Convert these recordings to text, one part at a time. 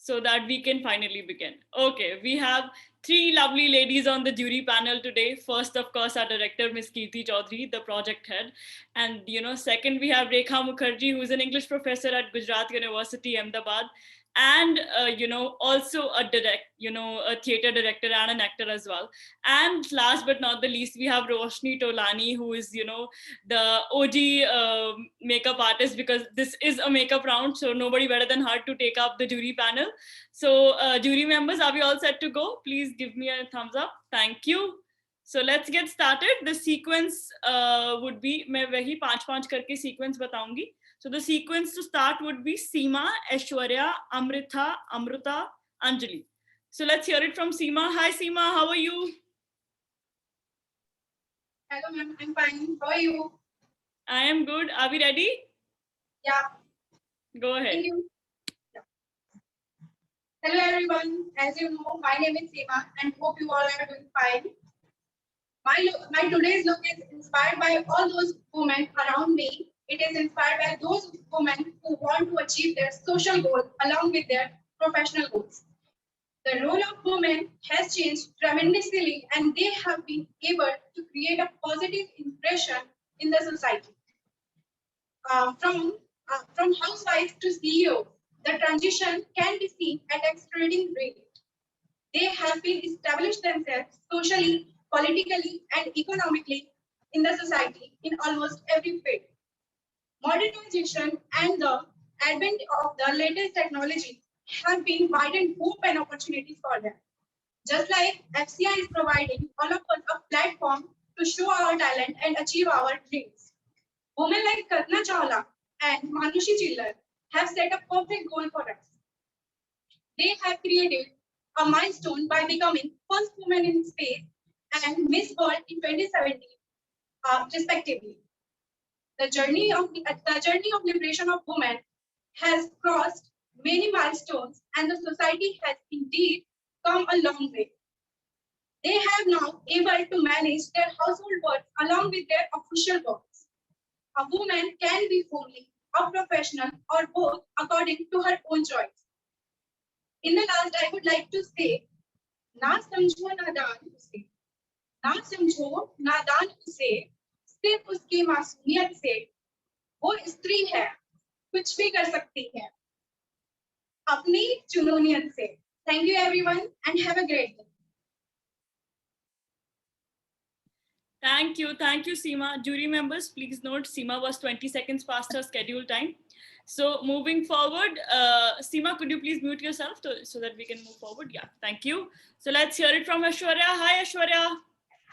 so that we can finally begin. Okay, we have three lovely ladies on the jury panel today. First, of course, our director, Ms. Kirti Chaudhary, the project head. And, second, we have Rekha Mukherjee, who's an English professor at Gujarat University, Ahmedabad. And, also a theater director and an actor as well. And last but not the least, we have Roshni Tolani, who is, the OG makeup artist, because this is a makeup round, so nobody better than her to take up the jury panel. So jury members, are we all set to go? Please give me a thumbs up. Thank you. So let's get started. The sequence would be, मैं वही पांच करके sequence बताऊंगी. So the sequence to start would be Seema, Aishwarya, Amrita, Amruta, Anjali. So let's hear it from Seema. Hi Seema, how are you? Hello ma'am, I'm fine. How are you? I am good. Are we ready? Yeah. Go ahead. Thank you. Yeah. Hello everyone. As you know, my name is Seema and hope you all are doing fine. My today's look is inspired by all those women around me. It is inspired by those women who want to achieve their social goals along with their professional goals. The role of women has changed tremendously and they have been able to create a positive impression in the society. From housewives to CEO, the transition can be seen at extraordinary rate. They have been established themselves socially, politically, and economically in the society in almost every field. Modernization and the advent of the latest technology have been widened hope and opportunities for them. Just like FCI is providing all of us a platform to show our talent and achieve our dreams. Women like Kalpana Chawla and Manushi Chillar have set a perfect goal for us. They have created a milestone by becoming first woman in space and Miss World in 2017, respectively. The journey of liberation of women has crossed many milestones, and the society has indeed come a long way. They have now able to manage their household work along with their official works. A woman can be fully a professional or both according to her own choice. In the last, I would like to say, ना समझो नादान उसे, ना समझो नादान उसे, सिर्फ उसकी मासूमियत से वो स्त्री है, कुछ भी कर सकती है, अपनी जुनूनियत से. Thank you everyone and have a great day. Thank you Seema. Jury members, please note Seema was 20 seconds past her scheduled time. So moving forward, Seema, could you please mute yourself so that we can move forward? Yeah, thank you. So let's hear it from Aishwarya. Hi Aishwarya.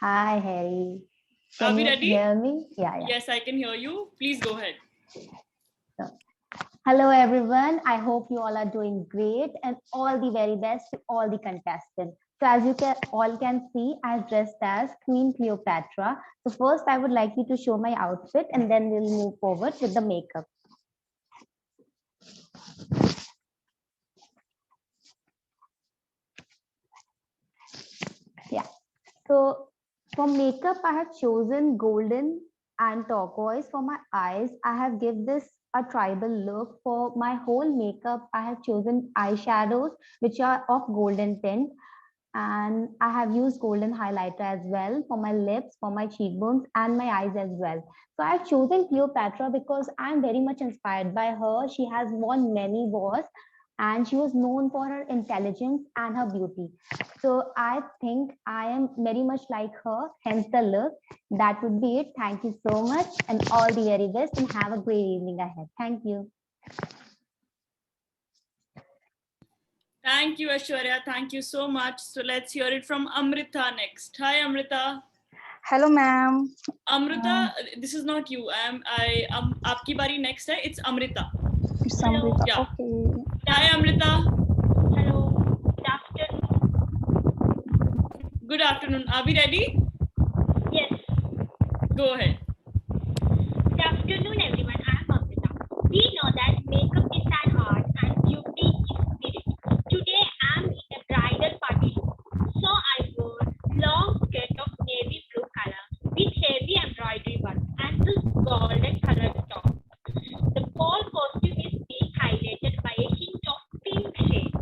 Hi Harry. Are we ready? Hear me? Yeah. Yes, I can hear you. Please go ahead. Hello everyone. I hope you all are doing great and all the very best to all the contestants. So as you all can see, I've dressed as Queen Cleopatra. So first I would like you to show my outfit and then we'll move forward with the makeup. Yeah. So for makeup, I have chosen golden and turquoise. For my eyes, I have given this a tribal look. For my whole makeup, I have chosen eyeshadows which are of golden tint, and I have used golden highlighter as well for my lips, for my cheekbones, and my eyes as well. So I've chosen Cleopatra because I'm very much inspired by her. She has won many wars and she was known for her intelligence and her beauty. So I think I am very much like her, hence the look. That would be it. Thank you so much and all the very best and have a great evening ahead. Thank you. Thank you, Aishwarya. Thank you so much. So let's hear it from Amrita next. Hi, Amrita. Hello, ma'am. Amrita, this is not you. Aapki bari next hai. It's Amrita. It's Amrita. Yeah. Okay. Hi, Amrita. Hello. Good afternoon. Good afternoon. Are we ready? Yes. Go ahead. Good afternoon, everyone. I'm Amrita. We know that makeup is an art and beauty is spirit. Today, I'm in a bridal party look. So I wore long skirt of navy blue color with heavy embroidery work and this golden colored top. The whole costume is being highlighted by a hint of pink shade.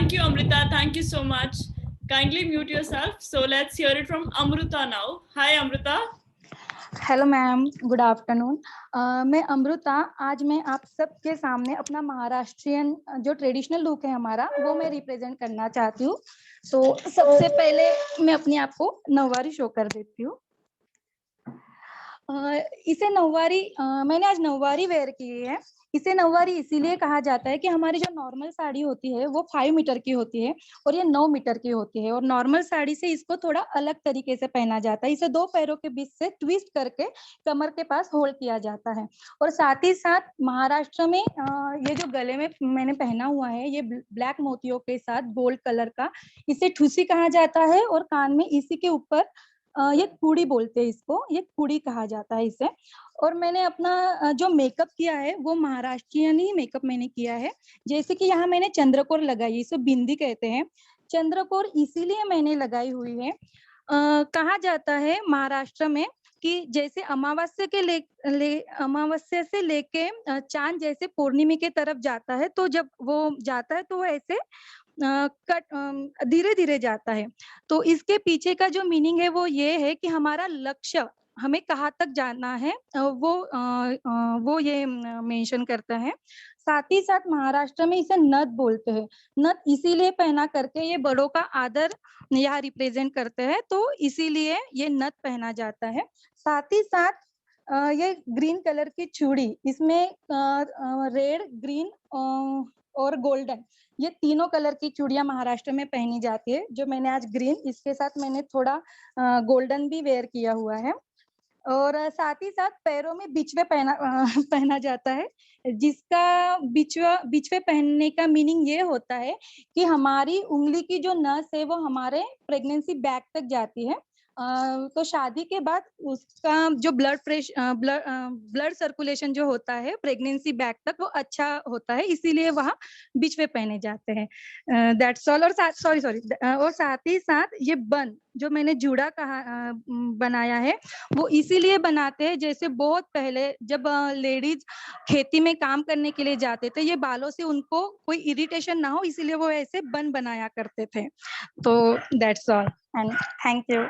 Thank you, Amrita. Thank you so much. Kindly mute yourself. So let's hear it from Amrita now. Hi, Amrita. Hello ma'am, good afternoon. मैं अमृता, आज मैं आप सबके सामने अपना महाराष्ट्रियन जो traditional look है हमारा, वो मैं रिप्रेजेंट करना चाहती हूँ। तो सबसे पहले मैं अपने आप को नौवारी शो कर देती हूँ। इसे नौवारी, मैंने आज नौवारी वेयर की है। इसे नौवारी इसीलिए कहा जाता है कि हमारी जो नॉर्मल साड़ी होती है वो 5 मीटर की होती है और ये 9 मीटर की होती है, और नॉर्मल साड़ी से इसको थोड़ा अलग तरीके से पहना जाता है। इसे 2 पैरों के बीच से ट्विस्ट करके कमर के पास होल्ड किया जाता है। और साथ ही साथ महाराष्ट्र में ये जो गले में मैंने पहना हुआ है, ये ब्लैक मोतियों के साथ गोल्ड कलर का, इसे ठुसी कहा जाता है। और कान में इसी के ऊपर ये कुड़ी बोलते हैं इसको, ये कुड़ी कहा जाता है इसे। और मैंने अपना जो मेकअप किया है वो महाराष्ट्रियन ही मेकअप मैंने किया है। जैसे कि यहाँ मैंने चंद्रकोर लगाई, इसे बिंदी कहते हैं। चंद्रकोर इसीलिए मैंने लगाई हुई है, कहा जाता है महाराष्ट्र में कि जैसे अमावस्या के अमावस्या से लेके चांद जैसे पूर्णिमा के तरफ जाता है, तो जब वो जाता है तो वो ऐसे धीरे धीरे जाता है। तो इसके पीछे का जो मीनिंग है वो ये है कि हमारा लक्ष्य, हमें कहाँ तक जाना है, वो ये मेंशन करता है। साथ ही साथ महाराष्ट्र में इसे नथ बोलते हैं। नथ इसीलिए पहना करके ये बड़ों का आदर यहाँ रिप्रेजेंट करते हैं, तो इसीलिए ये नथ पहना जाता है। साथ ही साथ ये ग्रीन कलर की चूड़ी, इसमें रेड, ग्रीन और गोल्डन, ये तीनों कलर की चूड़ियां महाराष्ट्र में पहनी जाती है। जो मैंने आज ग्रीन, इसके साथ मैंने थोड़ा गोल्डन भी वेयर किया हुआ है। और साथ ही साथ पैरों में बिछवे पहना जाता है, जिसका बिछवे पहनने का मीनिंग ये होता है कि हमारी उंगली की जो नस है वो हमारे प्रेगनेंसी बैग तक जाती है। तो शादी के बाद उसका जो ब्लड सर्कुलेशन जो होता है प्रेगनेंसी बैग तक, वो अच्छा होता है, इसीलिए वहाँ बिछवे पहने जाते हैं। That's all. और साथ ही साथ ये बन, जो मैंने जूड़ा बनाया है, वो इसीलिए बनाते हैं, जैसे बहुत पहले जब लेडीज खेती में काम करने के लिए जाते थे, ये बालों से उनको कोई इरिटेशन ना हो, इसीलिए वो ऐसे बन बनाया करते थे। तो that's all and thank you.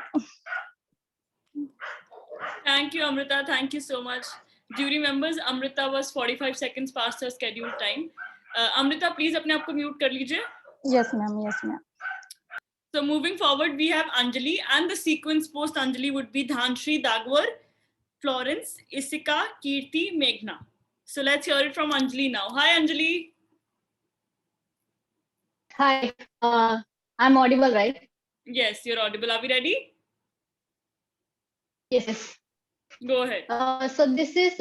Thank you, Amrita. Thank you so much. Jury members, Amrita was 45 seconds past her scheduled time. Amrita, please अपने आप को mute कर लीजिए. Yes, ma'am. Yes, ma'am. So moving forward, we have Anjali, and the sequence post Anjali would be Dhanshri, Dagwar, Florence, Isika, Kirti, Meghna. So let's hear it from Anjali now. Hi, Anjali. Hi, I'm audible, right? Yes, you're audible. Are we ready? Yes. Go ahead. So this is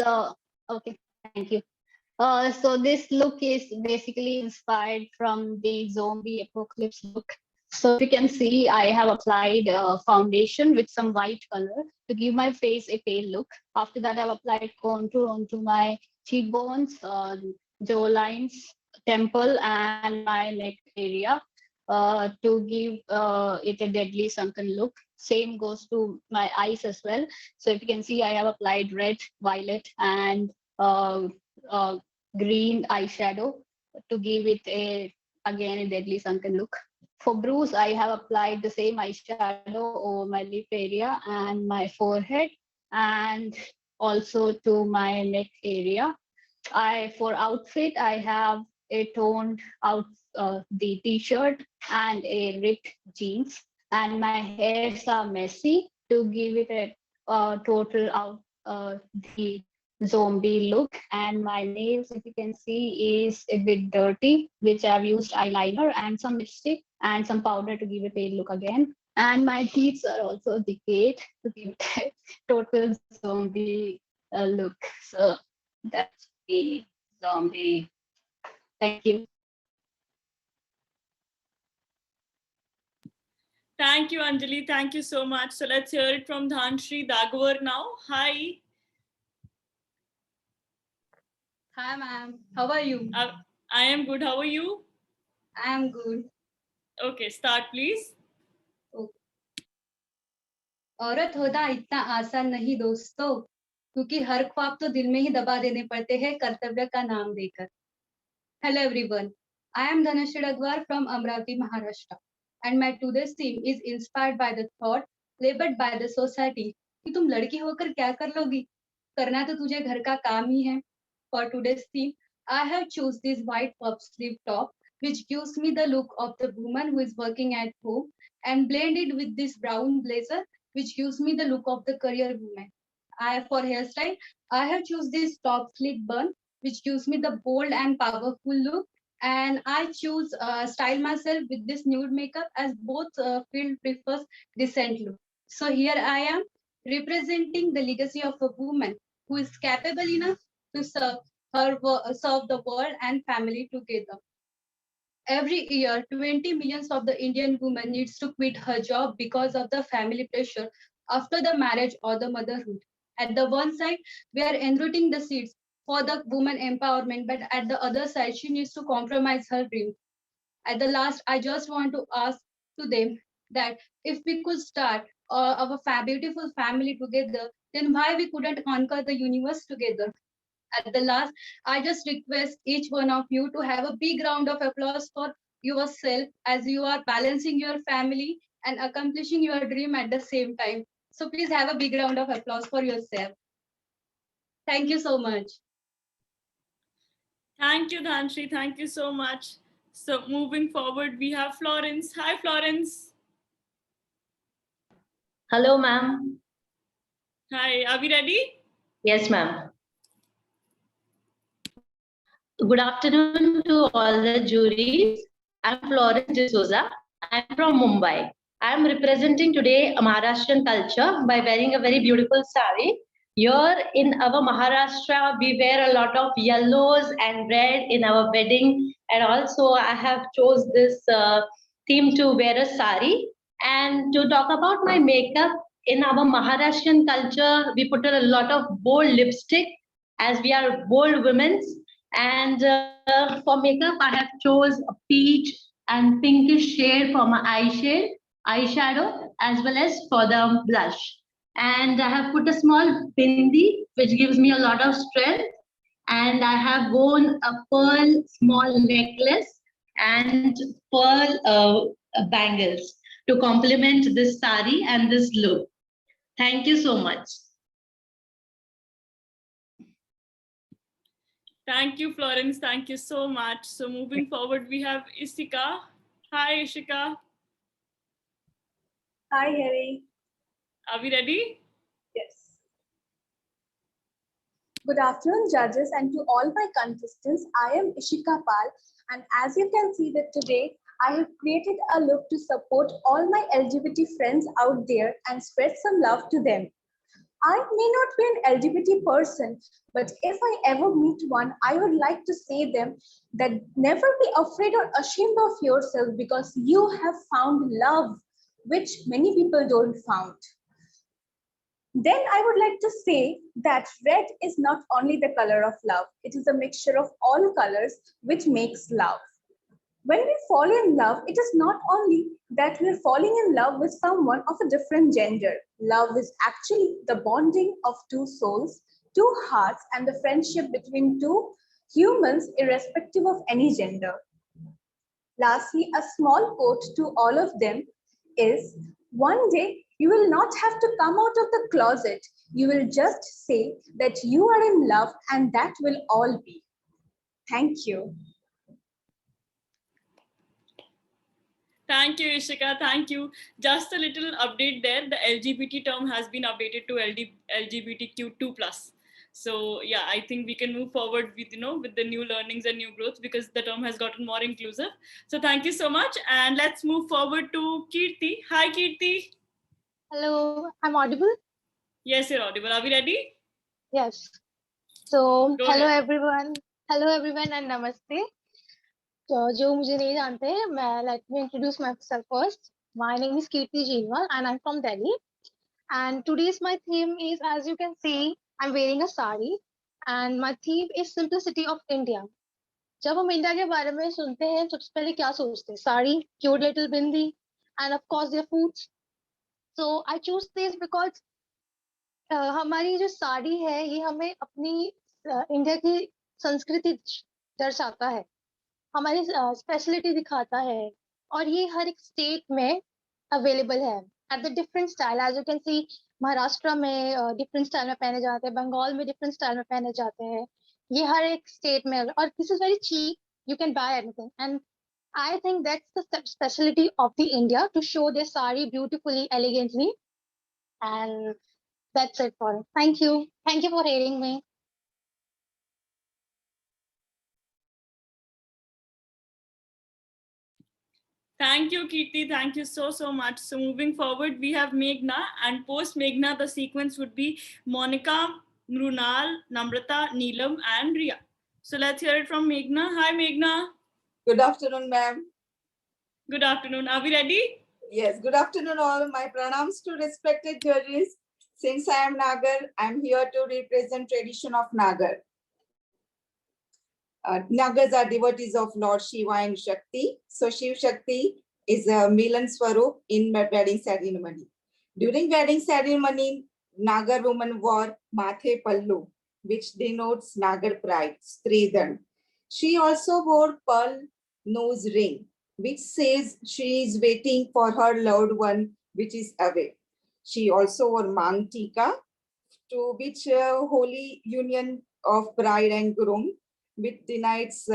okay. Thank you. So this look is basically inspired from the zombie apocalypse look. So you can see I have applied foundation with some white color to give my face a pale look. After that, I've applied contour onto my cheekbones, jaw lines, temple, and my neck area to give it a deadly sunken look. Same goes to my eyes as well. So if you can see, I have applied red, violet, and green eyeshadow to give it again a deadly sunken look. For bruise, I have applied the same eyeshadow over my lip area and my forehead, and also to my neck area. For outfit, I have a toned out the t-shirt and a ripped jeans, and my hairs are messy to give it a total out the zombie look. And my nails, if you can see, is a bit dirty, which I've used eyeliner and some lipstick and some powder to give a pale look again. And my teeth are also decayed to give it a total zombie look. So that's the zombie. Thank you. Thank you, Anjali. Thank you so much. So let's hear it from Dhanshri, Dagwar now. Hi. Hi, ma'am. How are you? I am good. How are you? I am good. Okay, start please. औरत होना इतना आसान नहीं दोस्तों, क्योंकि हर ख्वाब तो दिल में ही दबा देने पड़ते हैं कर्तव्य का नाम देकर. Hello everyone. I am Dhanashree Dagwar from Amravati, Maharashtra, and my today's theme is inspired by the thought labored by the society कि तुम लड़की होकर क्या कर लोगी? करना तो तुझे घर का काम ही है. For today's theme, I have choose this white puff sleeve top, which gives me the look of the woman who is working at home, and blended with this brown blazer, which gives me the look of the career woman. For hairstyle, I have choose this top slick bun, which gives me the bold and powerful look. And I choose style myself with this nude makeup as both field prefers decent look. So here I am representing the legacy of a woman who is capable enough to serve the world and family together. Every year, 20 millions of the Indian women needs to quit her job because of the family pressure after the marriage or the motherhood. At the one side, we are enrooting the seeds for the woman empowerment, but at the other side, she needs to compromise her dream. At the last, I just want to ask to them that if we could start our beautiful family together, then why we couldn't conquer the universe together? At the last, I just request each one of you to have a big round of applause for yourself as you are balancing your family and accomplishing your dream at the same time. So please have a big round of applause for yourself. Thank you so much. Thank you, Dhanshri. Thank you so much. So moving forward, we have Florence. Hi, Florence. Hello, ma'am. Hi, are we ready? Yes, ma'am. Good afternoon to all the juries. I'm Florence D'Souza. I'm from Mumbai. I'm representing today Maharashtrian culture by wearing a very beautiful sari. Here in our Maharashtra, we wear a lot of yellows and red in our wedding. And also I have chose this theme to wear a sari. And to talk about my makeup, in our Maharashtrian culture, we put a lot of bold lipstick as we are bold women. And for makeup, I have chose a peach and pinkish shade for my eyeshadow, as well as for the blush. And I have put a small bindi, which gives me a lot of strength. And I have worn a pearl small necklace and pearl bangles to complement this sari and this look. Thank you so much. Thank you, Florence. Thank you so much. So moving forward, we have Ishika. Hi, Ishika. Hi, Harry. Are we ready? Yes. Good afternoon, judges, and to all my contestants. I am Ishika Pal, and as you can see that today, I have created a look to support all my LGBT friends out there and spread some love to them. I may not be an LGBT person, but if I ever meet one, I would like to say them that never be afraid or ashamed of yourself because you have found love, which many people don't found. Then I would like to say that red is not only the color of love, it is a mixture of all colors which makes love. When we fall in love, it is not only that we're falling in love with someone of a different gender. Love is actually the bonding of two souls, two hearts, and the friendship between two humans, irrespective of any gender. Lastly, a small quote to all of them is, one day you will not have to come out of the closet. You will just say that you are in love, and that will all be. Thank you. Thank you, Ishika. Thank you. Just a little update there. The LGBT term has been updated to LGBTQ2+. So yeah, I think we can move forward with, with the new learnings and new growth because the term has gotten more inclusive. So thank you so much. And let's move forward to Kirti. Hi, Kirti. Hello, I'm audible? Yes, you're audible. Are we ready? Yes. So, Go hello ahead. everyone. Hello everyone and namaste. So, जो मुझे नहीं जानते हैं, मैं let me introduce myself first. My name is Kirti Jeewal and I'm from Delhi. And today's my theme is, as you can see, I'm wearing a sari and my theme is simplicity of India. जब हम India के बारे में सुनते हैं, सबसे पहले क्या सोचते हैं? Sari, cute little bindi, and of course their foods. So I choose this because हमारी जो साड़ी है ये हमें अपनी इंडिया की संस्कृति दर्शाता है. हमारी स्पेशलिटी दिखाता है और ये हर एक स्टेट में अवेलेबल है at the different style as you can see Maharashtra में डिफरेंट स्टाइल में पहने जाते हैं बंगाल में डिफरेंट स्टाइल में पहने जाते हैं ये हर एक स्टेट में और this is very cheap you can buy anything and I think that's the specialty of the India to show their sari beautifully, elegantly, and that's it for it. Thank you. Thank you for hearing me. Thank you, Kirti. Thank you so much. So moving forward, we have Meghna, and post Meghna, the sequence would be Monica, Mrunal, Namrata, Neelam, and Ria. So let's hear it from Meghna. Hi, Meghna. Good afternoon, ma'am. Good afternoon. Are we ready? Yes, good afternoon all. My pranams to respected judges. Since I am Nagar, I am here to represent tradition of Nagar. Nagars are devotees of Lord Shiva and Shakti. So Shiv Shakti is a Milan Swarup in wedding ceremony. During wedding ceremony, Nagar woman wore Mathe Pallu, which denotes Nagar pride, Stridhan. She also wore pearl nose ring, which says she is waiting for her loved one, which is away. She also wore Mang Tika, to which holy union of bride and groom, which denotes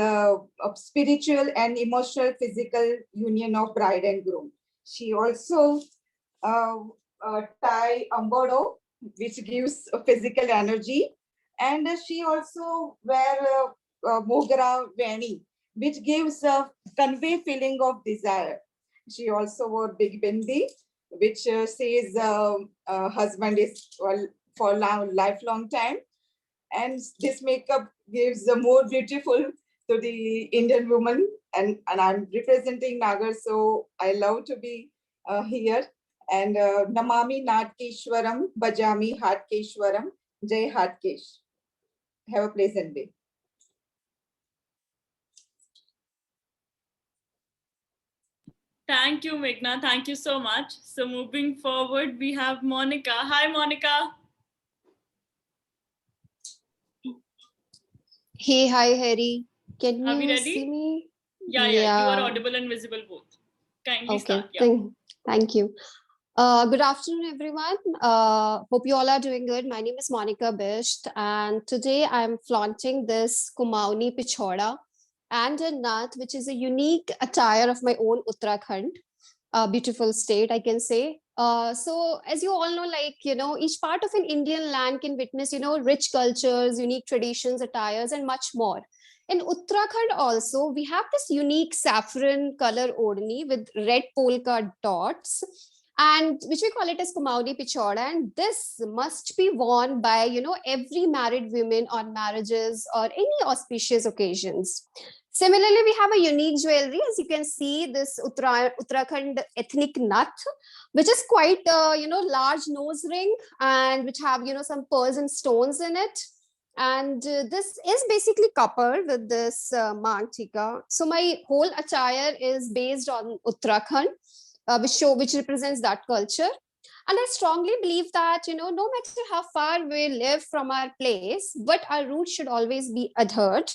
spiritual and emotional physical union of bride and groom. She also tie ambodo, which gives physical energy, and she also wear mogra veni, which gives a convey feeling of desire. She also wore big bindi, which says husband is for lifelong time. And this makeup gives a more beautiful to the Indian woman. And I'm representing Nagar, so I love to be here. And Namami Natkeshwaram, Bajami Hatkeshwaram, Jai Hatkesh. Have a pleasant day. Thank you, Meghna. Thank you so much. So moving forward, we have Monica. Hi, Monica. Hey, hi, Harry. Can Are we you ready? see me? Yeah, you are audible and visible both. Kindly start. Yeah. Thank you. Good afternoon, everyone. Hope you all are doing good. My name is Monica Bisht, and today I'm flaunting this Kumauni Pichoda and a Nath, which is a unique attire of my own Uttarakhand. Beautiful state, I can say. So as you all know, each part of an Indian land can witness, rich cultures, unique traditions, attires, and much more. In Uttarakhand also, we have this unique saffron color odhani with red polka dots, and which we call it as Kumauni Pichoda. And this must be worn by, every married woman on marriages or any auspicious occasions. Similarly, we have a unique jewelry. As you can see, this Uttarakhand ethnic nut, which is quite, large nose ring and which have, some pearls and stones in it. And this is basically coupled with this Mang Tika. So my whole attire is based on Uttarakhand, which represents that culture. And I strongly believe that, no matter how far we live from our place, but our roots should always be adhered.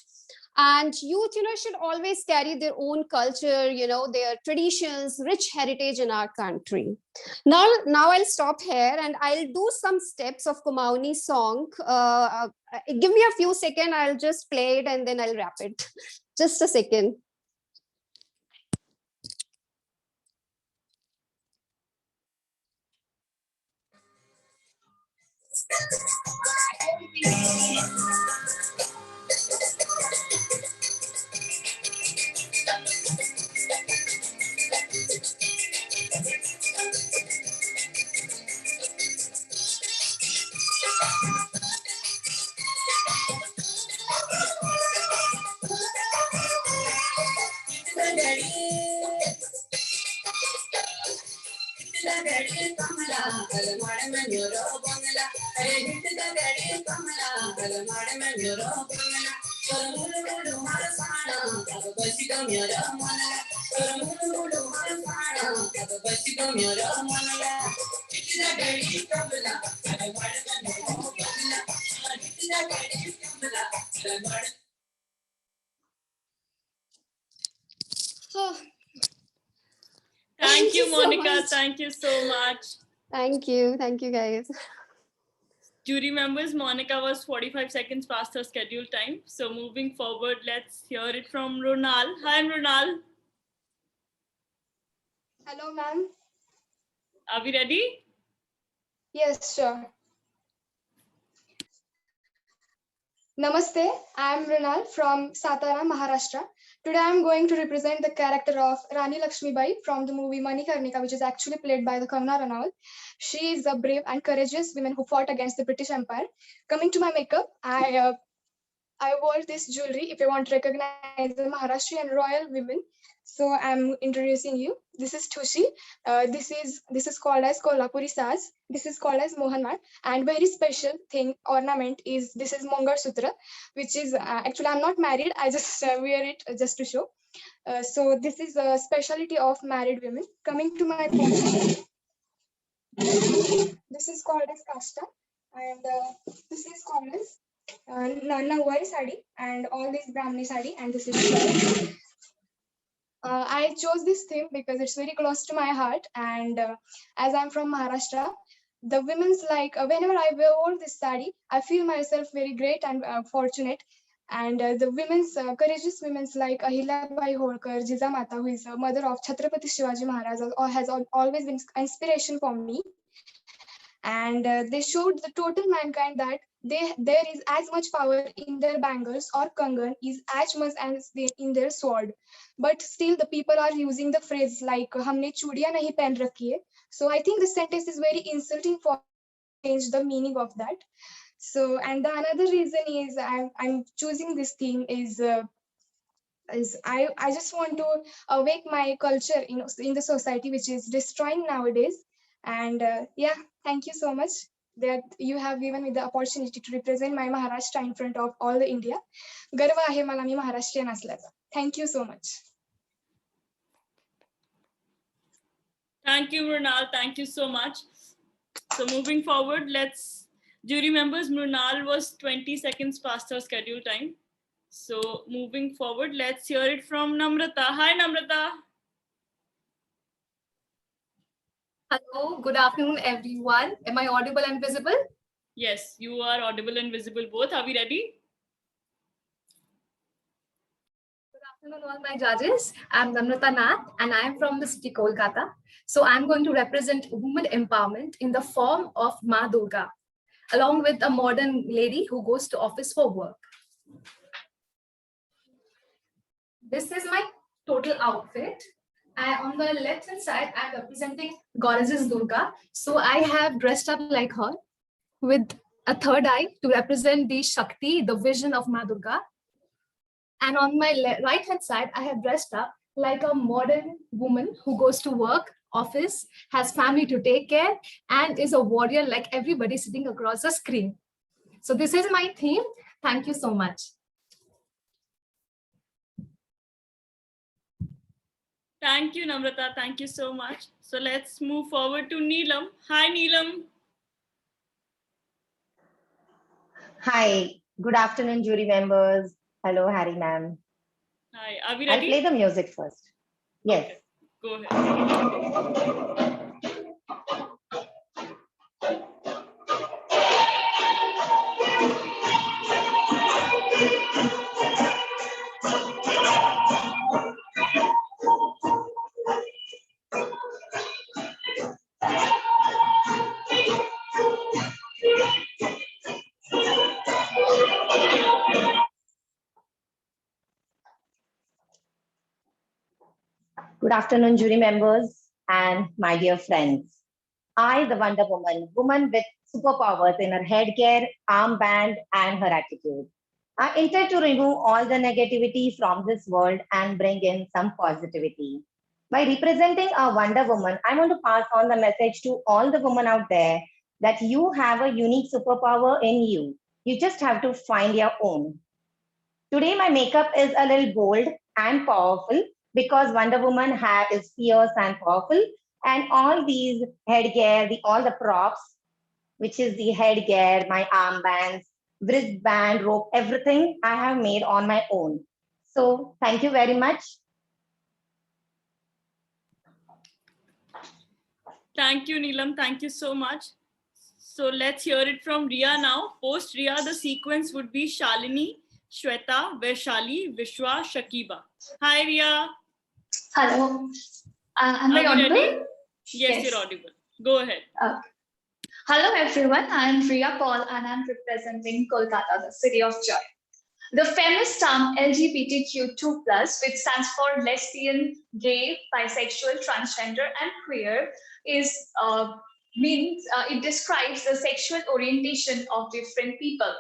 And youth, should always carry their own culture, their traditions, rich heritage in our country. Now I'll stop here and I'll do some steps of Kumauni song. Give me a few seconds. I'll just play it and then I'll wrap it. Just a second. Thank you, so Monica. much. Thank you so much. Thank you guys. Jury members, Monica was 45 seconds past her scheduled time. So moving forward, let's hear it from Ronal. Hi, Ronal. Hello, ma'am. Are we ready? Yes, sure. Namaste, I am Ronal from Satara, Maharashtra. Today I am going to represent the character of Rani Lakshmibai from the movie Manikarnika, which is actually played by the Kangana Ranaut. She is a brave and courageous woman who fought against the British Empire. Coming to my makeup, I wore this jewelry if I want to recognize the Maharashtrian royal women. So I'm introducing you. This is Tushi. This is called as Kolhapuri Saz. This is called as Mohanmad. And very special thing, ornament is this is Mangal Sutra, which is actually I'm not married. I just wear it just to show. So this is a specialty of married women. Coming to my phone. This is called as Kashta, and this is called as Nawari Sari, and all this Brahmani Sari, and this is I chose this theme because it's very close to my heart, and as I'm from Maharashtra, the women's whenever I wear this sari, I feel myself very great and fortunate. And the women's courageous women's like Ahilyabai Holkar, Jizamata, who is a mother of Chhatrapati Shivaji Maharaj, has always been inspiration for me. And they showed the total mankind that there is as much power in their bangles or kangan is as much as in their sword, but still the people are using the phrase like "Humne chudiya nahi pehn rakhi hai." So I think the sentence is very insulting for change the meaning of that. So, and the another reason is I'm choosing this theme is I just want to awake my culture in the society, which is destroying nowadays. And yeah, thank you so much that you have given me the opportunity to represent my Maharashtra in front of all the India. Garva ahe मला मी महाराष्ट्रीयन असल्याचा. Thank you so much. Thank you, Mrunal. Thank you so much. So moving forward, let's jury members. Mrunal was 20 seconds past her scheduled time. So moving forward, let's hear it from Namrata. Hi, Namrata. Hello, good afternoon, everyone. Am I audible and visible? Yes, you are audible and visible both. Are we ready? Good afternoon, all my judges. I'm Namrata Nath, and I am from the city Kolkata. So I'm going to represent women empowerment in the form of Ma Durga, along with a modern lady who goes to office for work. This is my total outfit. On the left hand side, I'm representing Goddess Durga. So I have dressed up like her with a third eye to represent the Shakti, the vision of Ma Durga. And on my right hand side, I have dressed up like a modern woman who goes to work, office, has family to take care, and is a warrior like everybody sitting across the screen. So this is my theme. Thank you so much. Thank you, Namrata. Thank you so much. So let's move forward to Neelam. Hi, Neelam. Hi, good afternoon, jury members. Hello, Harry ma'am. Hi, are we I'll ready? play the music first. Yes. Okay, go ahead. Good afternoon, jury members and my dear friends. I, the Wonder Woman, woman with superpowers in her headgear, armband, and her attitude. I intend to remove all the negativity from this world and bring in some positivity. By representing a Wonder Woman, I want to pass on the message to all the women out there that you have a unique superpower in you. You just have to find your own. Today, my makeup is a little bold and powerful because Wonder Woman is fierce and powerful. And all these headgear, all the props, which is the headgear, my armbands, wristband, rope, everything I have made on my own. So thank you very much. Thank you, Neelam. Thank you so much. So let's hear it from Riya now. Post Riya, the sequence would be Shalini, Shweta, Vaishali, Vishwa, Shakiba. Hi, Riya. Hello. Am I Are you ready? audible? Yes, you're audible. Go ahead. Hello, everyone. I'm Riya Paul, and I'm representing Kolkata, the city of joy. The famous term LGBTQ2+, which stands for lesbian, gay, bisexual, transgender, and queer, is means it describes the sexual orientation of different people.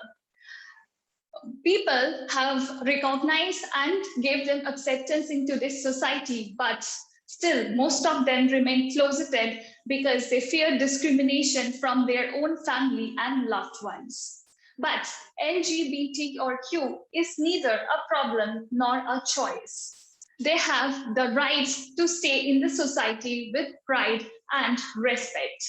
People have recognized and gave them acceptance into this society, but still most of them remain closeted because they fear discrimination from their own family and loved ones. But LGBT or Q is neither a problem nor a choice. They have the right to stay in the society with pride and respect.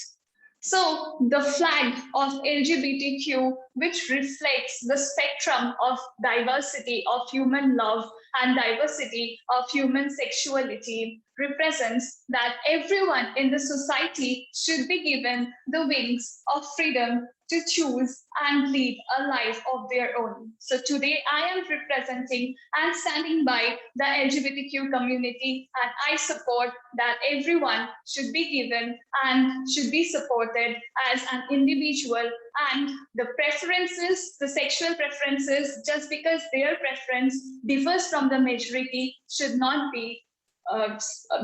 So the flag of LGBTQ, which reflects the spectrum of diversity of human love and diversity of human sexuality, represents that everyone in the society should be given the wings of freedom to choose and lead a life of their own. So today I am representing and standing by the LGBTQ community, and I support that everyone should be given and should be supported as an individual, and the preferences, the sexual preferences, just because their preference differs from the majority, should not be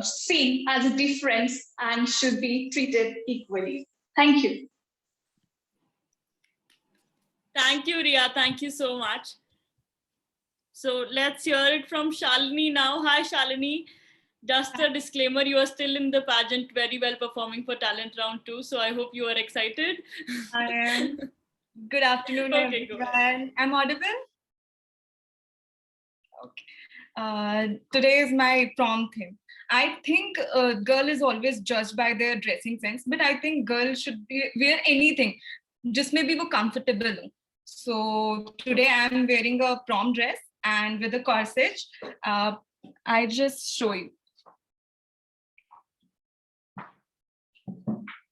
seen as a difference and should be treated equally. Thank you. Thank you, Riya. Thank you so much. So let's hear it from Shalini now. Hi, Shalini. Just a disclaimer, you are still in the pageant, very well performing for Talent Round 2. So I hope you are excited. I am. Good afternoon, Okay, everyone. I'm audible? Okay. Today is my prom theme. I think a girl is always judged by their dressing sense, but I think girls should wear anything, just maybe वो comfortable हो. So today I'm wearing a prom dress and with a corsage. I just show you.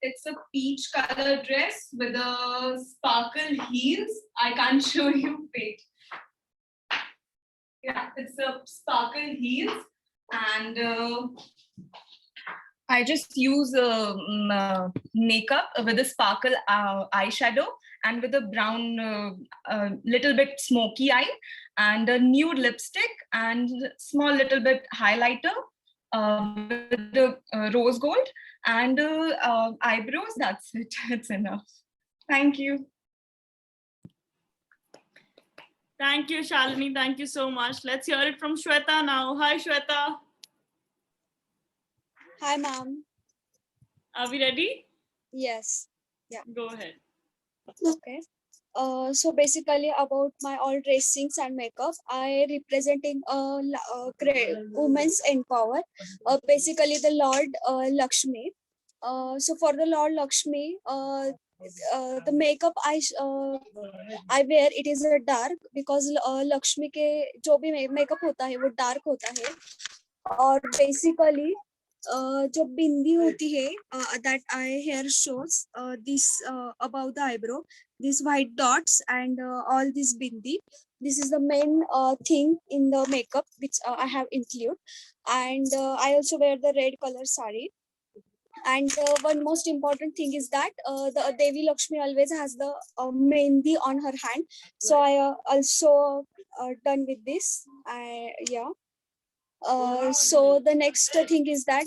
It's a peach color dress with a sparkle heels. I can't show you, wait. Yeah, it's a sparkle heels, and I just use makeup with a sparkle eyeshadow and with a brown, little bit smoky eye, and a nude lipstick and small little bit highlighter with the rose gold and eyebrows. That's it. It's enough. Thank you. Thank you, Shalini. Thank you so much. Let's hear it from Shweta now. Hi, Shweta. Hi, ma'am. Are we ready? Yes. Yeah. Go ahead. Okay. So basically about my all dressings and makeup, I representing women's empower. Basically the Lord Lakshmi. So for the Lord Lakshmi, the makeup I wear, it is a dark because Lakshmi के जो भी makeup होता है वो dark होता है. और basically जो बिंदी होती है that I hair shows this above the eyebrow, these white dots and all this bindi. This is the main thing in the makeup which I have included, and I also wear the red color sari. And one most important thing is that the Devi Lakshmi always has the mehndi on her hand. So I also done with this. Yeah. So the next thing is that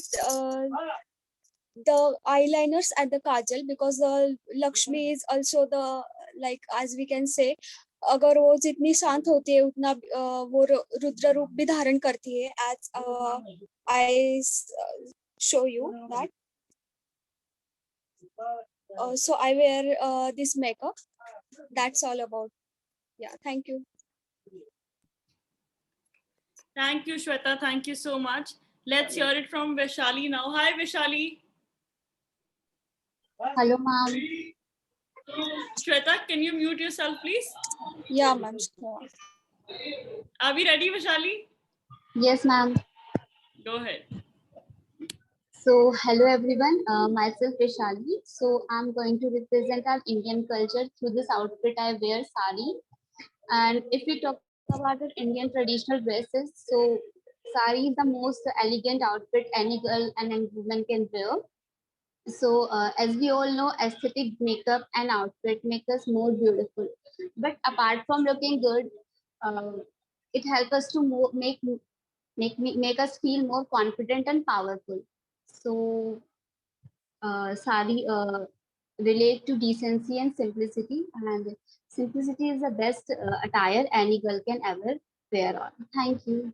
the eyeliners and the kajal, because the Lakshmi is also the, like as we can say, अगर वो जितनी शांत होती है उतना वो रुद्र रूप भी धारण करती है. As I show you that. So I wear this makeup. That's all about. Yeah, thank you. Thank you, Shweta. Thank you so much. Let's hear it from Vaishali now. Hi, Vaishali. Hello, ma'am. Shweta, can you mute yourself, please? Yeah, ma'am. Sure. Are we ready, Vaishali? Yes, ma'am. Go ahead. So, hello everyone, myself Vishali. So, I'm going to represent our Indian culture through this outfit I wear, sari. And if we talk about our Indian traditional dresses, so sari is the most elegant outfit any girl and any woman can wear. So, as we all know, aesthetic makeup and outfit make us more beautiful. But apart from looking good, it helps us to make us feel more confident and powerful. So, sari relate to decency and simplicity, and simplicity is the best attire any girl can ever wear on. Thank you.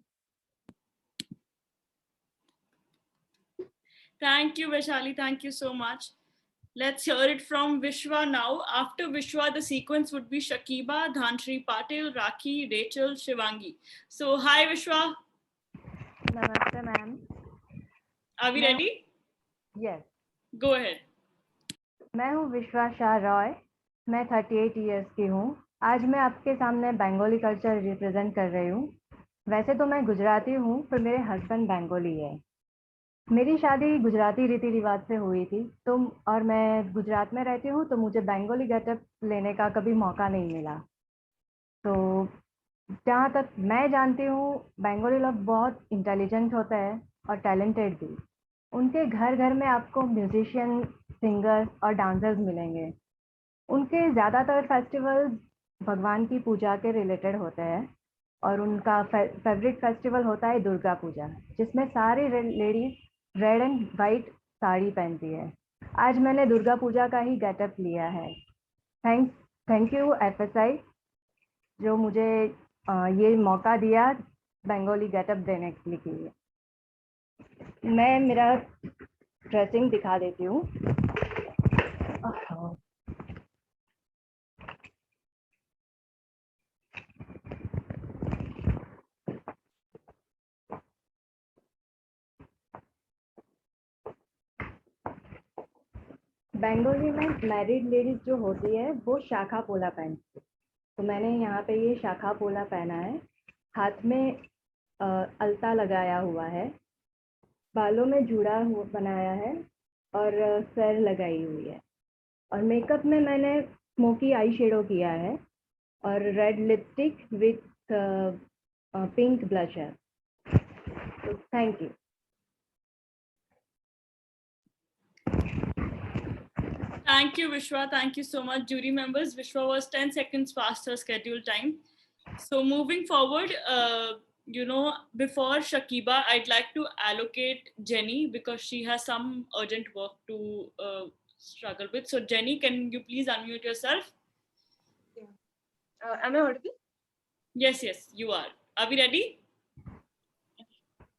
Thank you, Vaishali. Thank you so much. Let's hear it from Vishwa now. After Vishwa, the sequence would be Shakiba, Dhanshri Patil, Rakhi, Rachel, Shivangi. So, hi Vishwa. Namaste, ma'am. Are we ready? Yes. Go ahead. मैं हूँ विश्वा शाह रॉय, मैं 38 years की हूँ। आज मैं आपके सामने बंगाली कल्चर रिप्रेजेंट कर रही हूँ। वैसे तो मैं गुजराती हूँ, पर मेरे हस्बैंड बंगाली है। मेरी शादी गुजराती रीति रिवाज से हुई थी, और मैं गुजरात में रहती हूँ, तो मुझे बंगाली गेटअप लेने का कभी मौका नहीं मिला। तो जहाँ तक मैं जानती हूँ, बंगाली लोग बहुत इंटेलिजेंट होते हैं और टैलेंटेड भी। उनके घर घर में आपको म्यूजिशियन, सिंगर्स और डांसर्स मिलेंगे। उनके ज़्यादातर फेस्टिवल्स भगवान की पूजा के रिलेटेड होते हैं, और उनका फेवरेट फेस्टिवल होता है दुर्गा पूजा, जिसमें सारी ladies red and white sari पहनती है। आज मैंने दुर्गा पूजा का ही गेटअप लिया है। थैंक यू FSI, जो मुझे ये मौका दिया बंगाली गेटअप देने के लिए। मैं मेरा ड्रेसिंग दिखा देती हूँ। बंगाली में मैरिड लेडीज जो होती है वो शाखा पोला पहनती है, तो मैंने यहाँ पे ये शाखा पोला पहना है। हाथ में अलता लगाया हुआ है, बालों में जूड़ा बनाया है और सर लगाई हुई है, और मेकअप में मैंने स्मोकी आई शेडो किया है और red lipstick with pink blusher. तो thank you. Thank you, Vishwa. Thank you so much, jury members. Vishwa was 10 seconds past her scheduled time. So moving forward, before Shakiba, I'd like to allocate Jenny because she has some urgent work to struggle with. So Jenny, can you please unmute yourself? Yeah. Am I audible? Yes, you are. Are we ready?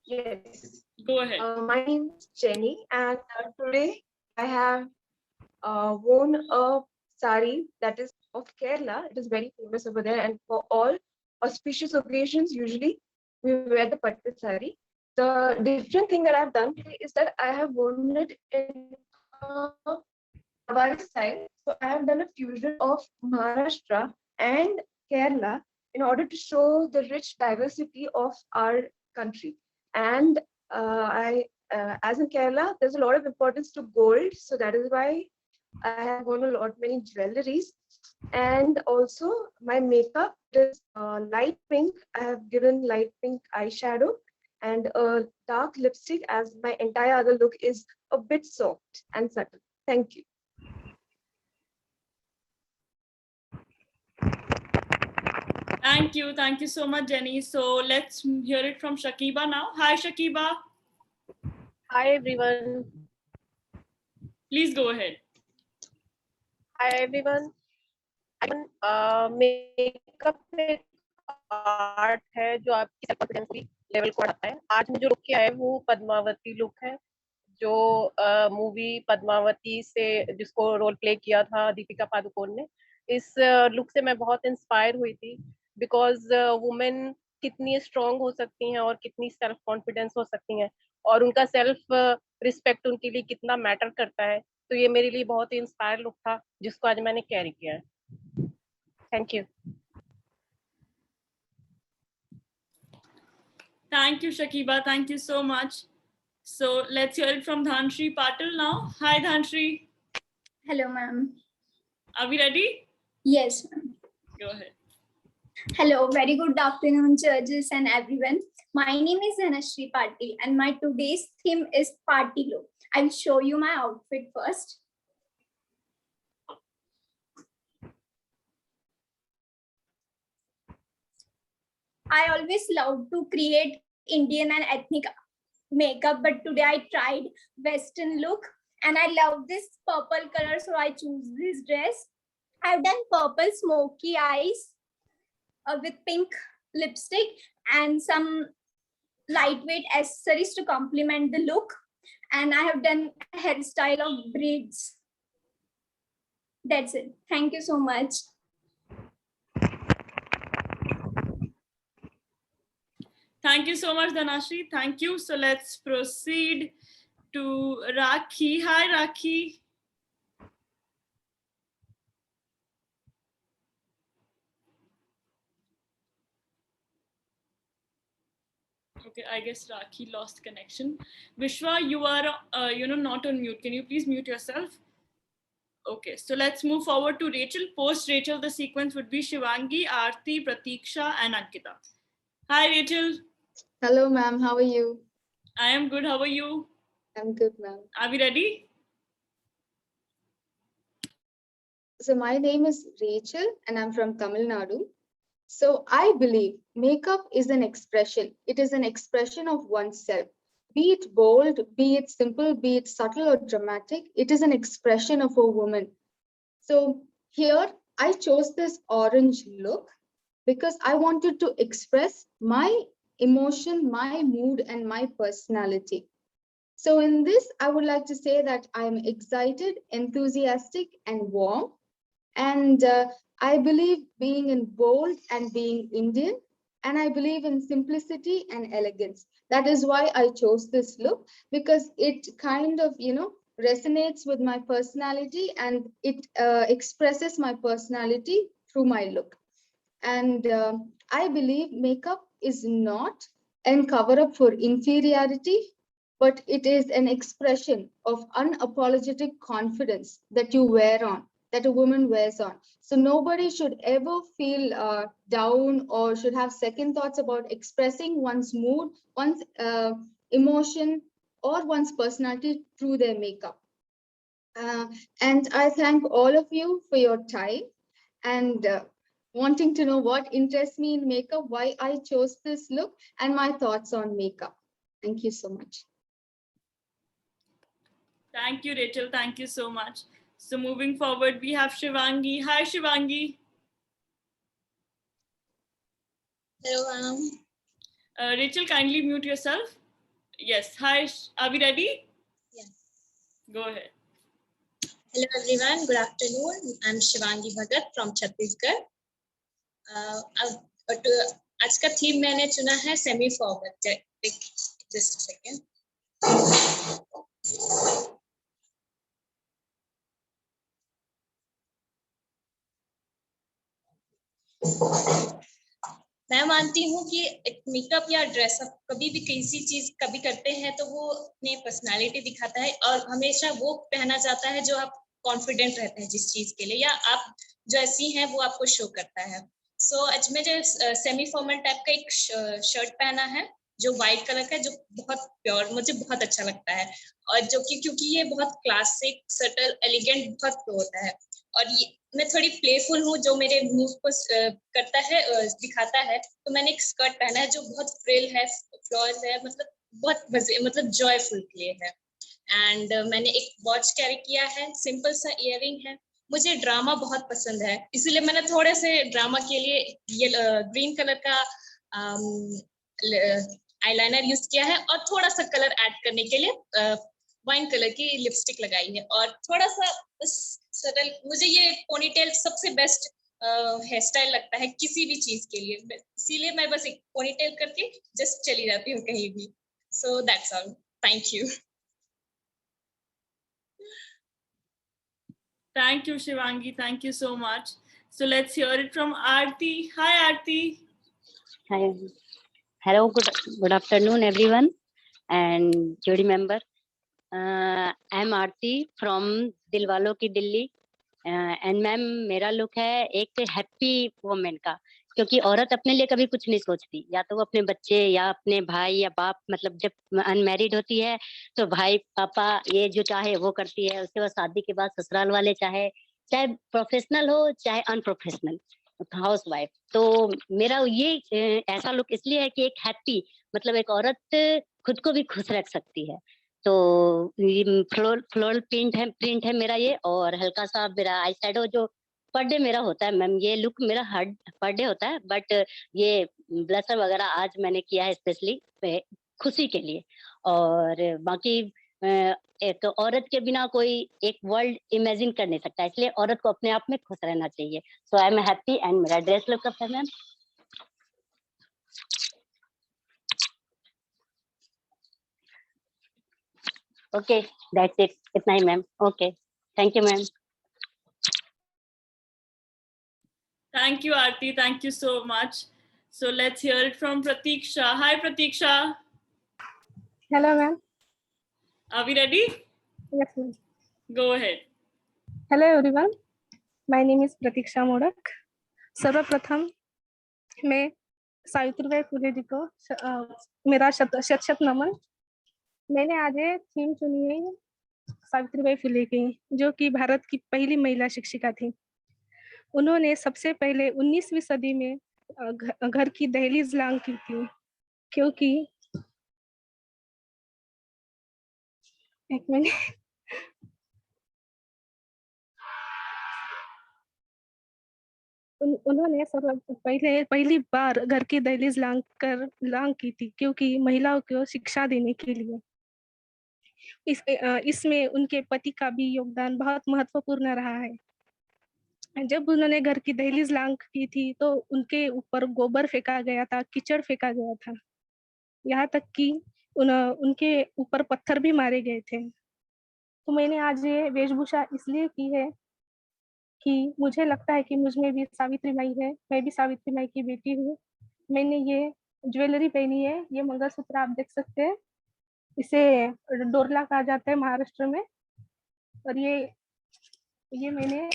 Yes. Go ahead. My name is Jenny, and today I have worn a sari that is of Kerala. It is very famous over there, and for all auspicious occasions, usually we wear the pattu sari. The different thing that I've done is that I have worn it in Marwari style. So I have done a fusion of Maharashtra and Kerala in order to show the rich diversity of our country. And as in Kerala, there's a lot of importance to gold, so that is why I have worn many jewelries. And also my makeup is light pink. I have given light pink eyeshadow and a dark lipstick, as my entire other look is a bit soft and subtle. Thank you. Thank you so much, Jenny. So let's hear it from Shakiba now. Hi, Shakiba. Hi, everyone. Please go ahead. Hi, everyone. Makeup एक art है जो आपकी confidence level को बढ़ाता है। आज जो look किया है वो पद्मावती लुक है, जो मूवी पद्मावती से जिसको रोल प्ले किया था दीपिका पादुकोण ने। इस लुक से मैं बहुत इंस्पायर हुई थी, बिकॉज वुमेन कितनी स्ट्रांग हो सकती हैं और कितनी सेल्फ कॉन्फिडेंस हो सकती हैं, और उनका सेल्फ रिस्पेक्ट उनके लिए कितना मैटर करता है। तो ये मेरे लिए बहुत ही इंस्पायर लुक था, जिसको आज मैंने कैरी किया है। Thank you. Thank you, Shakiba. Thank you so much. So let's hear it from Dhanshri Patil now. Hi, Dhanshri. Hello, ma'am. Are we ready? Yes, ma'am. Go ahead. Hello, very good afternoon, judges and everyone. My name is Dhanashri Patil and my today's theme is party look. I'll show you my outfit first. I always love to create Indian and ethnic makeup, but today I tried Western look and I love this purple color, so I choose this dress. I've done purple smoky eyes with pink lipstick and some lightweight accessories to complement the look. And I have done a hairstyle of braids. That's it. Thank you so much. Thank you so much, Dhanashri. Thank you. So let's proceed to Rakhi. Hi, Rakhi. Okay, I guess Rakhi lost connection. Vishwa, you are, not on mute. Can you please mute yourself? Okay, so let's move forward to Rachel. Post Rachel, the sequence would be Shivangi, Aarti, Pratiksha, and Ankita. Hi, Rachel. Hello, ma'am. How are you? I am good. How are you? I'm good, ma'am. Are we ready? So my name is Rachel and I'm from Tamil Nadu. So I believe makeup is an expression. It is an expression of oneself. Be it bold, be it simple, be it subtle or dramatic, it is an expression of a woman. So here I chose this orange look because I wanted to express my emotion, my mood, and my personality. So in this, I would like to say that I'm excited, enthusiastic, and warm. And I believe being in bold and being Indian, and I believe in simplicity and elegance. That is why I chose this look, because it kind of, resonates with my personality and it expresses my personality through my look. And I believe makeup is not a cover up for inferiority, but it is an expression of unapologetic confidence that you wear on, that a woman wears on. So nobody should ever feel down or should have second thoughts about expressing one's mood, one's emotion, or one's personality through their makeup. And I thank all of you for your time and wanting to know what interests me in makeup, why I chose this look, and my thoughts on makeup. Thank you so much. Thank you, Rachel. Thank you so much. So moving forward, we have Shivangi. Hi, Shivangi. Hello, ma'am. Rachel, kindly mute yourself. Yes. Hi. Are we ready? Yes. Go ahead. Hello, everyone. Good afternoon. I'm Shivangi Bhagat from Chhattisgarh. आज का theme मैंने चुना है semi forward. Just a second. मैं मानती हूँ कि makeup या ड्रेसअप कभी भी किसी चीज कभी करते हैं तो वो अपने पर्सनालिटी दिखाता है और हमेशा वो पहना जाता है जो आप कॉन्फिडेंट रहते हैं जिस चीज के लिए, या आप जो ऐसी हैं वो आपको शो करता है. सो आज मैं जो सेमी फॉर्मल टाइप का एक शर्ट पहना है जो व्हाइट कलर का है, जो बहुत प्योर, मुझे बहुत अच्छा लगता है, और जो कि क्योंकि ये बहुत क्लासिक, सटल, एलिगेंट बहुत होता है, और ये मैं थोड़ी प्लेफुल हूँ जो मेरे मूड को करता है, दिखाता है. तो मैंने एक स्कर्ट पहना है जो बहुत फ्रिल है, फ्लॉर्स है, मतलब बहुत मजे, मतलब जॉयफुल के लिए है. एंड मैंने एक वॉच कैरी किया है, सिंपल सा इयररिंग है. मुझे ड्रामा बहुत पसंद है, इसीलिए मैंने थोड़े से ड्रामा के लिए ये ग्रीन कलर का आईलाइनर यूज किया है और थोड़ा सा कलर ऐड करने के लिए वाइन कलर की लिपस्टिक लगाई है, और थोड़ा सा सरल. मुझे ये पोनीटेल सबसे बेस्ट हेयर स्टाइल लगता है किसी भी चीज के लिए, इसीलिए मैं बस एक पोनीटेल करके जस्ट चली जाती हूँ कहीं भी. So that's all. Thank you. Thank you, Shivangi. Thank you so much. So let's hear it from Aarti. Hi, Aarti. Hi. Hello. Good afternoon, everyone. and jury member. I am Aarti from Dilwalo Ki Delhi. And ma'am मेरा look है एक happy women का, क्योंकि औरत अपने लिए कभी कुछ नहीं सोचती, या तो वो अपने बच्चे या अपने भाई या बाप, मतलब जब अनमैरिड होती है तो भाई पापा ये जो चाहे वो करती है, उसके बाद शादी के बाद ससुराल वाले चाहे प्रोफेशनल हो चाहे अनप्रोफेशनल हाउस वाइफ। तो मेरा ये ऐसा लुक इसलिए है कि एक हैप्पी, मतलब एक औरत खुद को भी खुश रख सकती है। तो फ्लोरल प्रिंट है मेरा ये, और हल्का सा मेरा आई शैडो जो पर डे मेरा होता है मैम, ये लुक मेरा हर पर डे होता है, बट ये ब्लशर वगैरह आज मैंने किया है स्पेशली खुशी के लिए। और बाकी एक औरत के बिना कोई एक वर्ल्ड इमेजिन कर नहीं सकता, इसलिए औरत को अपने आप में खुश रहना चाहिए। So I am happy and मेरा ड्रेस लुक है मैम। Okay, that's it. इतना ही ma'am. Okay, thank you ma'am. Thank you, Aarti. Thank you so much. So let's hear it from Pratiksha. Hi, Pratiksha. Hello, ma'am. Are we ready? Yes, ma'am. Go ahead. Hello, everyone. My name is Pratiksha Modak. सर्वप्रथम मैं सावित्रीबाई फुले जी को मेरा शत नमन। मैंने आज theme चुनी है सावित्रीबाई फुले की, जो कि भारत की पहली महिला शिक्षिका थी। उन्होंने सबसे पहले 19वीं सदी में घर की दहलीज लांघ की थी, क्योंकि एक मिनट उन्होंने पहली बार घर की दहलीज लांघ की थी, क्योंकि महिलाओं को शिक्षा देने के लिए। इसमें उनके पति का भी योगदान बहुत महत्वपूर्ण रहा है। जब उन्होंने घर की दहलीज लांघ की थी तो उनके ऊपर गोबर फेंका गया था, कीचड़ फेंका गया था, यहाँ तक कि उनके ऊपर पत्थर भी मारे गए थे। तो मैंने आज ये वेशभूषा इसलिए की है कि मुझे लगता है कि मुझ में भी सावित्री माई है, मैं भी सावित्री माई की बेटी हूँ। मैंने ये ज्वेलरी पहनी है, ये मंगलसूत्र आप देख सकते हैं, इसे डोरला कहा जाता है महाराष्ट्र में। और ये मैंने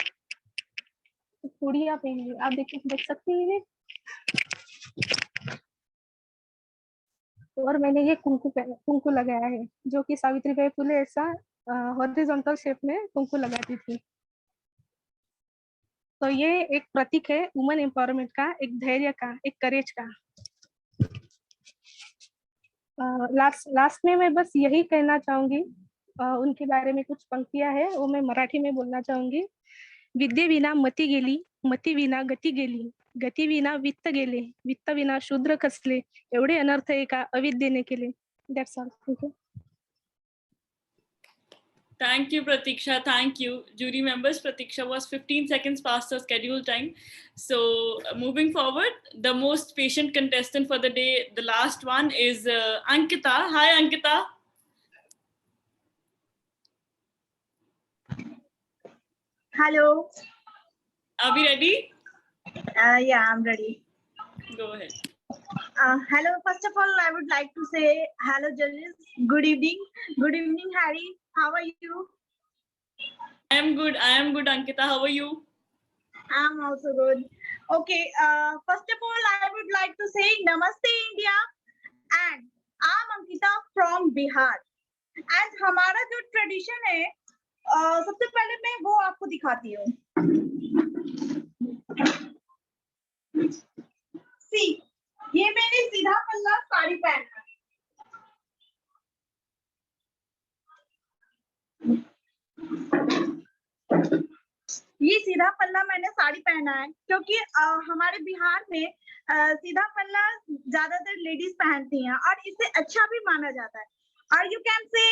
चूड़ियाँ पहनी है, आप देख सकते हैं। और मैंने ये कुंकू लगाया है, जो कि सावित्रीबाई फुले ऐसा हॉरिजॉन्टल शेप में कुंकू लगाती थी। तो ये एक प्रतीक है वुमेन एम्पावरमेंट का, एक धैर्य का, एक करेज का। लास्ट में मैं बस यही कहना चाहूंगी, उनके बारे में कुछ पंक्तियां है, वो मैं मराठी में बोलना चाहूंगी। विद्ये विना मती गेली, मती विना गती गेली, गती विना वित्त गेले, वित्त विना शूद्र खचले, एवढे अनर्थ एका अविद्येने केले। That's all. Thank you. Thank you, Pratiksha. Thank you. Jury members, Pratiksha was 15 seconds past her scheduled time. So moving forward, the most patient contestant for the day, the last one is Ankita. Hi, Ankita. Hello. Are we ready? Yeah, I'm ready. Go ahead. Hello. First of all, I would like to say hello, judges. Good evening. Good evening, Harry. How are you? I am good. I am good, Ankita. How are you? I'm also good. Okay. First of all, I would like to say Namaste, India. And I'm Ankita from Bihar. And हमारा जो tradition है, सबसे पहले मैं वो आपको दिखाती हूँ। See, ये मैंने सीधा पल्ला साड़ी पहना है। ये सीधा पल्ला मैंने साड़ी पहना है, क्योंकि हमारे बिहार में सीधा पल्ला ज्यादातर लेडीज पहनती हैं और इसे अच्छा भी माना जाता है। और you can say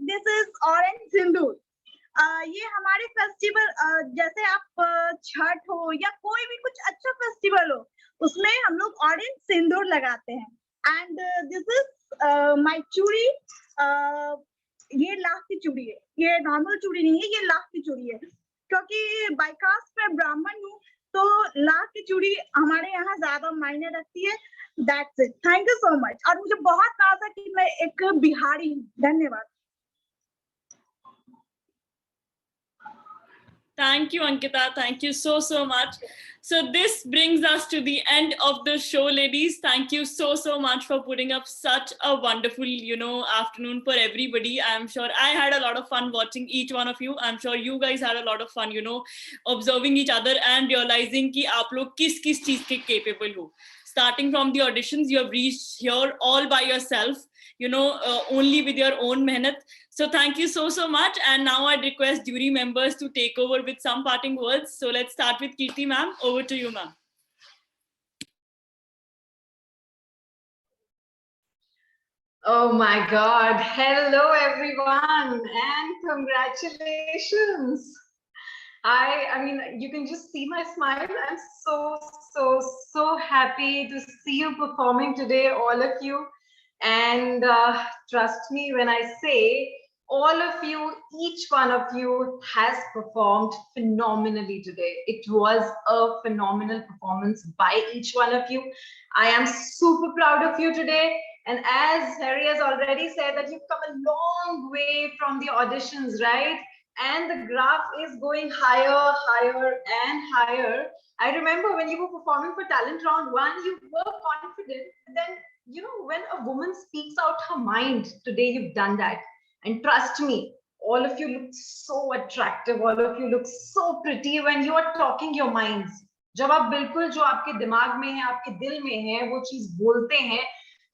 this is orange sindoor. ये हमारे फेस्टिवल, जैसे आप छठ हो या कोई भी कुछ अच्छा फेस्टिवल हो, उसमें हम लोग ऑरेंज सिंदूर लगाते हैं। एंड दिस इज माय चूड़ी। ये लाख की चूड़ी है, ये नॉर्मल चूड़ी नहीं है, ये लाख की चूड़ी है, क्योंकि बाय कास्ट मैं ब्राह्मण हूँ, तो लाख की चूड़ी हमारे यहाँ ज्यादा मायने रखती है। That's it, thank you so much. और मुझे बहुत नाज है कि मैं एक बिहारी हूँ। धन्यवाद। Thank you, Ankita. Thank you so much. So this brings us to the end of the show, ladies. Thank you so much for putting up such a wonderful, afternoon for everybody. I'm sure I had a lot of fun watching each one of you. I'm sure you guys had a lot of fun, observing each other and realizing कि आप लोग किस चीज के capable हो. Starting from the auditions, you have reached here all by yourself, only with your own mehnat. So thank you so much. And now I'd request jury members to take over with some parting words. So let's start with Kirti ma'am. Over to you, ma'am. Oh my God. Hello, everyone. And congratulations. I mean, you can just see my smile. I'm so happy to see you performing today, all of you. And trust me when I say, all of you, each one of you has performed phenomenally today. It was a phenomenal performance by each one of you. I am super proud of you today. And as Harry has already said that you've come a long way from the auditions, right? And the graph is going higher, higher and higher. I remember when you were performing for Talent Round 1, you were confident. Then, when a woman speaks out her mind, today you've done that. And trust me, all of you look so attractive. All of you look so pretty when you are talking your minds. जब आप बिल्कुल जो आपके दिमाग में है, आपके दिल में है, वो चीज बोलते हैं,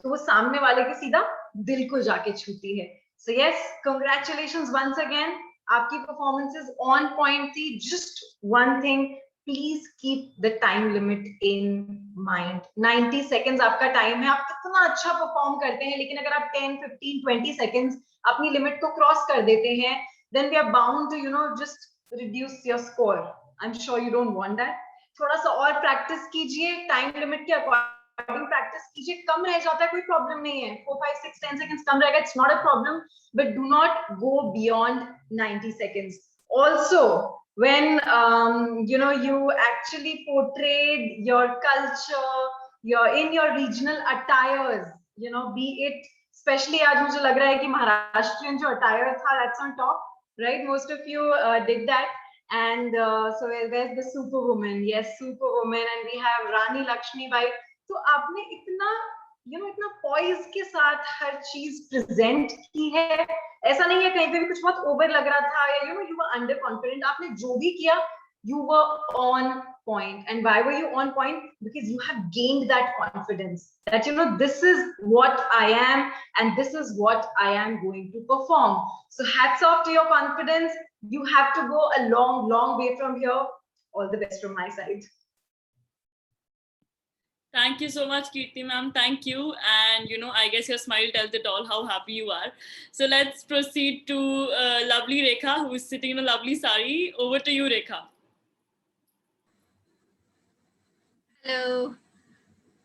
तो वो सामने वाले के सीधा दिल को जाके छूती है. So yes, congratulations once again. आपकी performances on point थी. Just one thing, please keep the time limit in mind. 90 seconds आपका time है. आप कितना अच्छा perform करते हैं, लेकिन अगर आप 10, 15, 20 seconds अपनी limit को cross कर देते हैं, then we are bound to, just reduce your score. I'm sure you don't want that. थोड़ा सा और practice कीजिए, time limit के according practice कीजिए. कम रह जाता है कोई problem नहीं है. 4, 5, 6, 10 seconds कम रहेगा, it's not a problem. But do not go beyond 90 seconds. Also, when you actually portrayed your culture, in your regional attires, be it, especially आज मुझे लग रहा है कि Maharashtrian जो attire था, that's on top, right? Most of you did that. And so there's the Superwoman. Yes, Superwoman. And we have Rani Lakshmi Bai. तो आपने इतना इतना पॉइज के साथ हर चीज प्रेजेंट की है. ऐसा नहीं है कहीं पे भी कुछ बहुत ओवर लग रहा था या you were अंडर कॉन्फिडेंट. आपने जो भी किया, you were on point. And why were you on point? Because you have gained that confidence that this is what I am and this is what I am going to perform. So hats off to your confidence. You have to go a long way from here. All the best from my side. Thank you so much, Kirti ma'am. Thank you. And, I guess your smile tells it all how happy you are. So let's proceed to lovely Rekha, who is sitting in a lovely sari. Over to you, Rekha. Hello.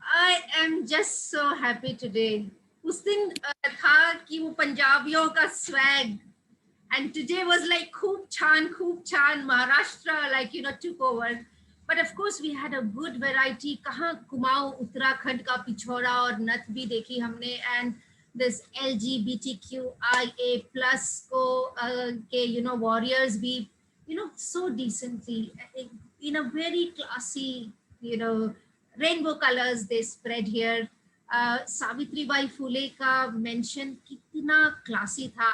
I am just so happy today. उस दिन था कि वो पंजाबियों का swag. And today was like खूब छान, Maharashtra, took over. But of course, we had a good variety. कहाँ कुमाऊं उत्तराखंड का पिछोड़ा और नथ भी देखी हमने, and this LGBTQIA plus को के warriors भी so decently in a very classy rainbow colors they spread here. Savitribai Phule का mention कितना classy था.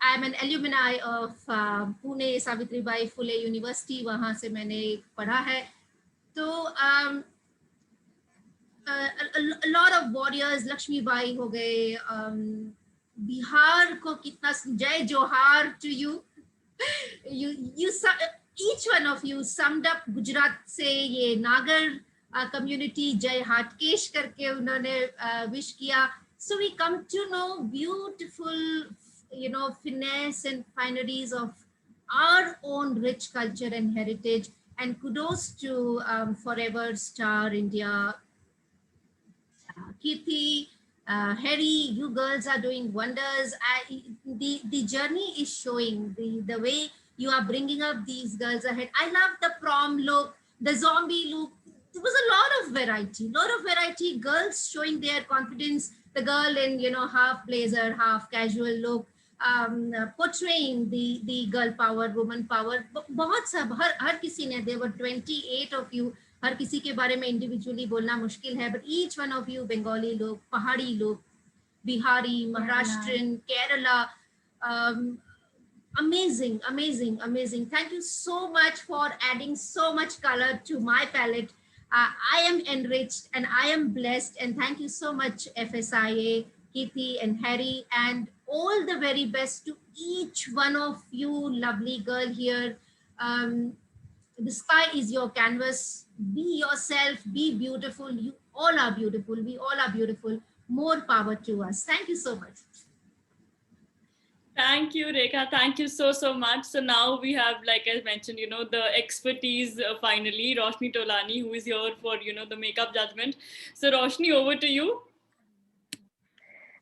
I am an alumni of Pune Savitribai Phule University. वहाँ से मैंने पढ़ा है. तो a lot of warriors, Lakshmi Bai हो गए. बिहार को कितना जय जोहार to you. Each one of you summed up Gujarat से ये नागर community जय हाटकेश करके उन्होंने wish किया. So we come to know beautiful finesse and fineries of our own rich culture and heritage. And kudos to Forever Star India. Kirti, Harry, you girls are doing wonders. The journey is showing the way You are bringing up these girls ahead. I love the prom look, the zombie look. There was a lot of variety. Girls showing their confidence. The girl in, you know, half blazer, half casual look, portraying the girl power, woman power. बहुत सब हर किसी ने, there were 28 of you. हर किसी के बारे में individually बोलना मुश्किल है, but each one of you, Bengali लोग, पहाड़ी लोग, Bihari, Maharashtrian, Kerala, amazing. Thank you so much for adding so much color to my palette. I am enriched and I am blessed, and thank you so much, FSIA, Kirti and Harry, and all the very best to each one of you, lovely girl here. The sky is your canvas. Be yourself, be beautiful. You all are beautiful. We all are beautiful. More power to us. Thank you so much. Thank you, Rekha. Thank you so much. So now we have, like I mentioned, you know, the expertise finally, Roshni Tolani, who is here for, you know, the makeup judgment. So Roshni, over to you.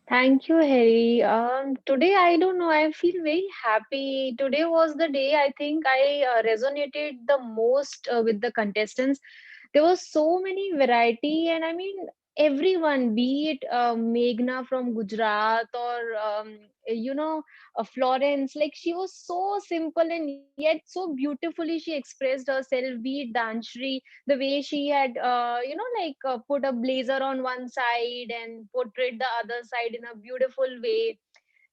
Thank you, Harry. Today, I don't know, I feel very happy. Today was the day I think I resonated the most with the contestants. There was so many variety, and I mean, everyone, be it Meghna from Gujarat or, you know, Florence, like she was so simple and yet so beautifully she expressed herself, be it Danshri, the way she had, you know, like put a blazer on one side and portrayed the other side in a beautiful way.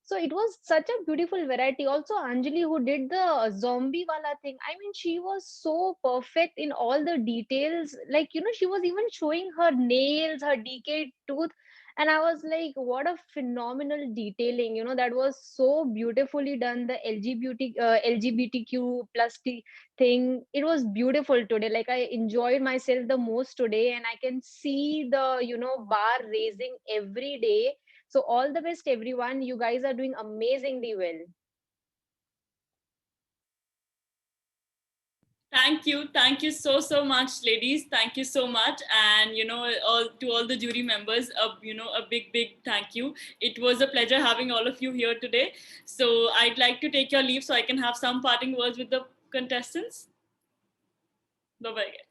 So it was such a beautiful variety. Also, Anjali, who did the zombie wala thing, I mean, she was so perfect in all the details. Like, you know, she was even showing her nails, her decayed tooth. And I was like, what a phenomenal detailing. You know, that was so beautifully done. The LGBTQ plus thing, it was beautiful today. Like, I enjoyed myself the most today. And I can see the, you know, bar raising every day. So all the best, everyone. You guys are doing amazingly well. Thank you so much, ladies. Thank you so much. And, you know, to all the jury members, you know, a big thank you. It was a pleasure having all of you here today. So I'd like to take your leave so I can have some parting words with the contestants. Bye-bye.